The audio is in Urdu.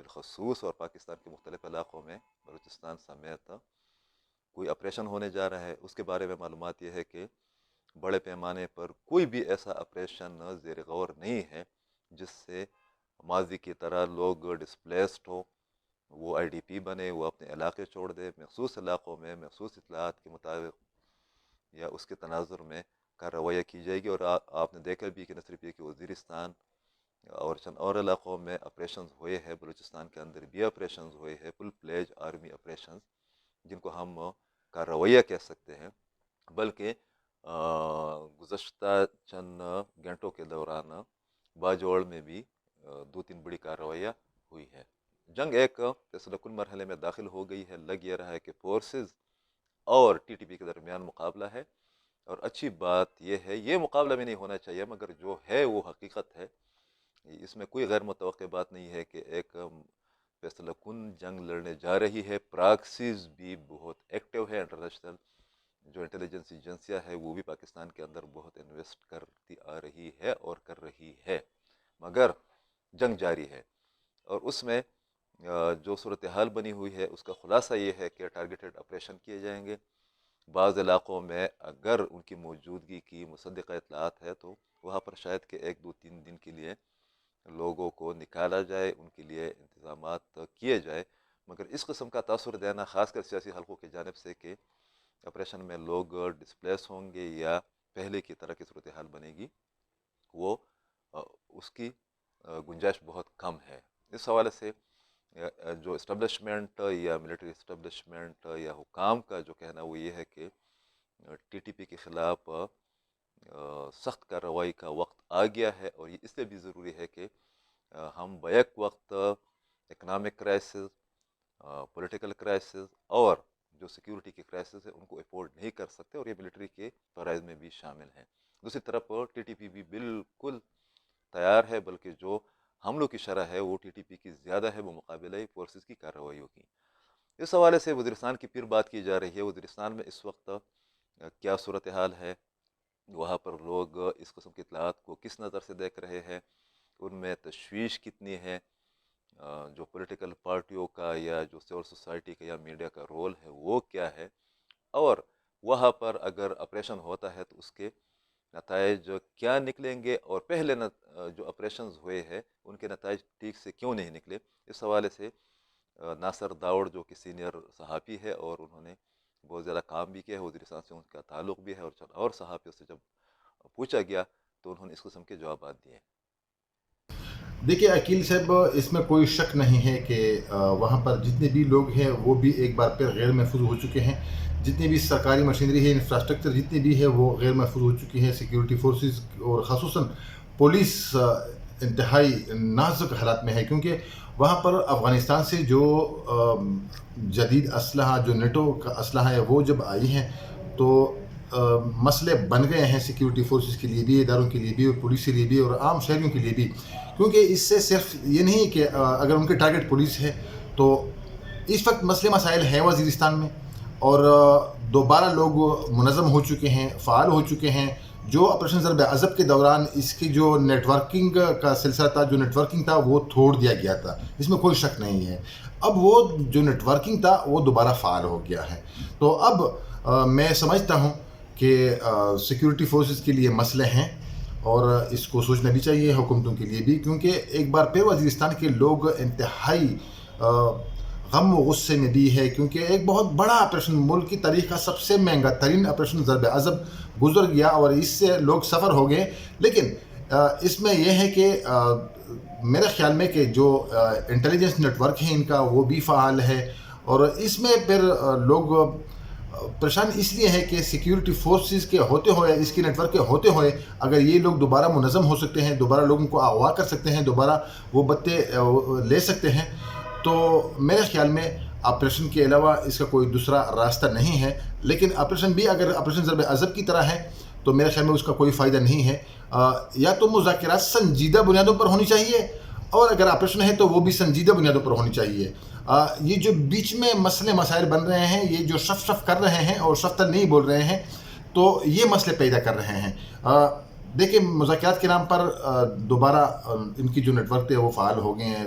بالخصوص اور پاکستان کے مختلف علاقوں میں بلوچستان سمیت کوئی آپریشن ہونے جا رہا ہے، اس کے بارے میں معلومات یہ ہے کہ بڑے پیمانے پر کوئی بھی ایسا آپریشن زیر غور نہیں ہے جس سے ماضی کی طرح لوگ ڈسپلیسڈ ہو، وہ آئی ڈی پی بنے، وہ اپنے علاقے چھوڑ دے۔ مخصوص علاقوں میں مخصوص اطلاعات کے مطابق یا اس کے تناظر میں کارروائیاں کی جائے گی۔ اور آپ نے دیکھا بھی کہ نہ صرف یہ کہ وزیرستان اور چند اور علاقوں میں آپریشنز ہوئے ہیں، بلوچستان کے اندر بھی آپریشنز ہوئے ہیں، فل پلیج آرمی آپریشنز جن کو ہم کارروائیاں کہہ سکتے ہیں، بلکہ گزشتہ چند گھنٹوں کے دوران باجوڑ میں بھی دو تین بڑی کارروائیاں ہوئی ہے۔ جنگ ایک فیصلہ کن مرحلے میں داخل ہو گئی ہے۔ لگ یہ رہا ہے کہ فورسز اور ٹی ٹی پی کے درمیان مقابلہ ہے، اور اچھی بات یہ ہے، یہ مقابلہ بھی نہیں ہونا چاہیے، مگر جو ہے وہ حقیقت ہے۔ اس میں کوئی غیر متوقع بات نہیں ہے کہ ایک فیصلہ کن جنگ لڑنے جا رہی ہے۔ پراکسیز بھی بہت ایکٹیو ہے، انٹرنیشنل جو انٹیلیجنس ایجنسیاں ہے وہ بھی پاکستان کے اندر بہت انویسٹ کرتی آ رہی ہے اور کر رہی ہے، مگر جنگ جاری ہے۔ اور اس میں جو صورتحال بنی ہوئی ہے اس کا خلاصہ یہ ہے کہ ٹارگیٹڈ آپریشن کیے جائیں گے۔ بعض علاقوں میں اگر ان کی موجودگی کی مصدقہ اطلاعات ہے تو وہاں پر شاید کہ ایک دو تین دن کے لیے لوگوں کو نکالا جائے، ان کے لیے انتظامات کیے جائے، مگر اس قسم کا تاثر دینا خاص کر سیاسی حلقوں کی جانب سے کہ آپریشن میں لوگ ڈسپلیس ہوں گے یا پہلے کی طرح کی صورتحال بنے گی، وہ اس کی گنجائش بہت کم ہے۔ اس حوالے سے جو اسٹیبلشمنٹ یا ملٹری اسٹیبلشمنٹ یا حکام کا جو کہنا وہ یہ ہے کہ ٹی ٹی پی کے خلاف سخت کارروائی کا وقت آ گیا ہے، اور یہ اس لیے بھی ضروری ہے کہ ہم بیک وقت اکنامک کرائسس، پولیٹیکل کرائسس اور جو سیکیورٹی کے کرائسس ہیں ان کو افورڈ نہیں کر سکتے، اور یہ ملٹری کے فرائض میں بھی شامل ہیں۔ دوسری طرف ٹی ٹی پی بھی بالکل تیار ہے، بلکہ جو حملوں کی شرح ہے وہ ٹی ٹی پی کی زیادہ ہے بمقابلہ فورسز کی کارروائیوں کی۔ اس حوالے سے وزیرستان کی پھر بات کی جا رہی ہے۔ وزیرستان میں اس وقت کیا صورتحال ہے، وہاں پر لوگ اس قسم کی اطلاعات کو کس نظر سے دیکھ رہے ہیں، ان میں تشویش کتنی ہے، جو پولیٹیکل پارٹیوں کا یا جو سول سوسائٹی کا یا میڈیا کا رول ہے وہ کیا ہے، اور وہاں پر اگر آپریشن ہوتا ہے تو اس کے نتائج کیا نکلیں گے، اور پہلے جو آپریشنز ہوئے ہیں ان کے نتائج ٹھیک سے کیوں نہیں نکلے۔ اس حوالے سے ناصر داؤڑ جو کہ سینئر صحافی ہے اور انہوں نے بہت زیادہ کام بھی کیا ہے، وزیرستان سے ان کا تعلق بھی ہے، اور صحافیوں سے جب پوچھا گیا تو انہوں نے اس قسم کے جوابات دیے۔ دیکھیے عقیل صاحب، اس میں کوئی شک نہیں ہے کہ وہاں پر جتنے بھی لوگ ہیں وہ بھی ایک بار پھر غیر محفوظ ہو چکے ہیں۔ جتنی بھی سرکاری مشینری ہے، انفراسٹرکچر جتنی بھی ہے وہ غیر محفوظ ہو چکی ہے۔ سیکیورٹی فورسز اور خصوصاً پولیس انتہائی نازک حالات میں ہے، کیونکہ وہاں پر افغانستان سے جو جدید اسلحہ، جو نیٹو کا اسلحہ ہے وہ جب آئی ہیں تو مسئلے بن گئے ہیں سیکیورٹی فورسز کے لیے بھی، اداروں کے لیے بھی، اور پولیس کے لیے بھی، اور عام شہریوں کے لیے بھی۔ کیونکہ اس سے صرف یہ نہیں کہ اگر ان کے ٹارگٹ پولیس ہے تو اس وقت مسئلے مسائل ہیں وزیرستان میں، اور دوبارہ لوگ منظم ہو چکے ہیں، فعال ہو چکے ہیں۔ جو آپریشن ضرب عضب کے دوران اس کی جو نیٹ ورکنگ کا سلسلہ تھا، جو نیٹ ورکنگ تھا وہ توڑ دیا گیا تھا، اس میں کوئی شک نہیں ہے۔ اب وہ جو نیٹ ورکنگ تھا وہ دوبارہ فعال ہو گیا ہے۔ تو اب میں سمجھتا ہوں کہ سیکیورٹی فورسز کے لیے مسئلے ہیں، اور اس کو سوچنا بھی چاہیے حکومتوں کے لیے بھی، کیونکہ ایک بار پھر وزیرستان کے لوگ انتہائی غم و غصے میں بھی ہے، کیونکہ ایک بہت بڑا آپریشن، ملک کی تاریخ کا سب سے مہنگا ترین آپریشن ضرب عضب گزر گیا، اور اس سے لوگ سفر ہو گئے۔ لیکن اس میں یہ ہے کہ میرے خیال میں کہ جو انٹیلیجنس نیٹ ورک ہے ان کا وہ بھی فعال ہے، اور اس میں پھر لوگ پریشان اس لیے ہے کہ سیکیورٹی فورسز کے ہوتے ہوئے، اس کی نیٹ ورک کے ہوتے ہوئے، اگر یہ لوگ دوبارہ منظم ہو سکتے ہیں، دوبارہ لوگوں کو اغوا کر سکتے ہیں، دوبارہ وہ بتیں لے سکتے ہیں، تو میرے خیال میں آپریشن کے علاوہ اس کا کوئی دوسرا راستہ نہیں ہے۔ لیکن آپریشن بھی اگر آپریشن ضرب عضب کی طرح ہے تو میرے خیال میں اس کا کوئی فائدہ نہیں ہے۔ یا تو مذاکرات سنجیدہ بنیادوں پر ہونی چاہیے، اور اگر آپریشن ہے تو وہ بھی سنجیدہ بنیادوں پر ہونی چاہیے۔ یہ جو بیچ میں مسئلے مسائل بن رہے ہیں، یہ جو شف کر رہے ہیں اور شفتر نہیں بول رہے ہیں، تو یہ مسئلے پیدا کر رہے ہیں۔ دیکھیں مذاکرات کے نام پر دوبارہ ان کی جو نیٹ ورک تھے وہ فعال ہو گئے ہیں،